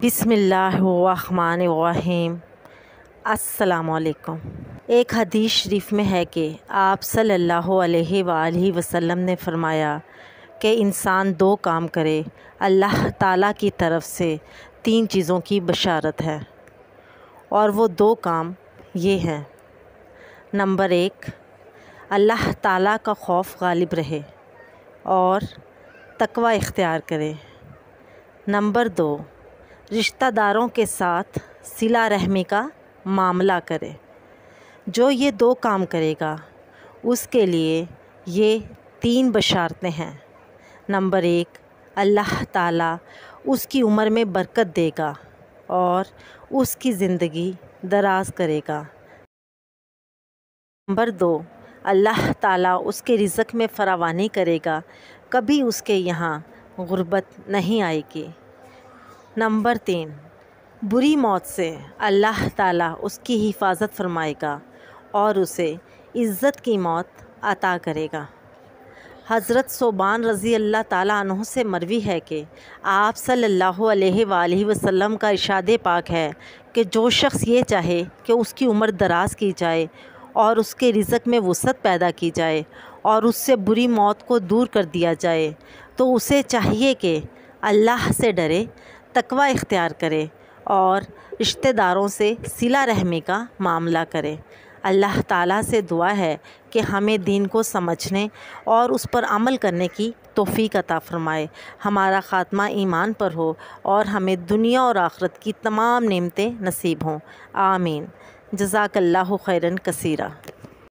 بسم اللہ الرحمن الرحیم۔ السلام علیکم۔ ایک حدیث شریف میں ہے کہ آپ صلی اللہ علیہ وآلہ وسلم نے فرمایا کہ انسان دو کام کرے، اللہ تعالیٰ کی طرف سے 3 چیزوں کی بشارت ہے، اور وہ 2 کام یہ ہیں۔ نمبر 1، اللہ تعالیٰ کا خوف غالب رہے اور تقوی اختیار کرے۔ نمبر 2، رشتہ داروں کے ساتھ صلہ رحمی کا معاملہ کرے۔ جو یہ 2 کام کرے گا اس کے لیے یہ 3 بشارتیں ہیں۔ نمبر 1، اللہ تعالیٰ اس کی عمر میں برکت دے گا اور اس کی زندگی دراز کرے گا۔ نمبر 2، اللہ تعالیٰ اس کے رزق میں فراوانی کرے گا، کبھی اس کے یہاں غربت نہیں آئے گی۔ نمبر 3، بری موت سے اللہ تعالیٰ اس کی حفاظت فرمائے گا اور اسے عزت کی موت عطا کرے گا۔ حضرت ثوبان رضی اللہ تعالیٰ عنہ سے مروی ہے کہ آپ صلی اللہ علیہ وآلہ وسلم کا ارشاد پاک ہے کہ جو شخص یہ چاہے کہ اس کی عمر دراز کی جائے اور اس کے رزق میں وسعت پیدا کی جائے اور اس سے بری موت کو دور کر دیا جائے، تو اسے چاہیے کہ اللہ سے ڈرے، تقوی اختیار کرے اور رشتہ داروں سے صلہ رحمی کا معاملہ کرے۔ اللہ تعالیٰ سے دعا ہے کہ ہمیں دین کو سمجھنے اور اس پر عمل کرنے کی توفیق عطا فرمائے، ہمارا خاتمہ ایمان پر ہو اور ہمیں دنیا اور آخرت کی تمام نعمتیں نصیب ہوں۔ آمین۔ جزاک اللہ خیراً کثیرا۔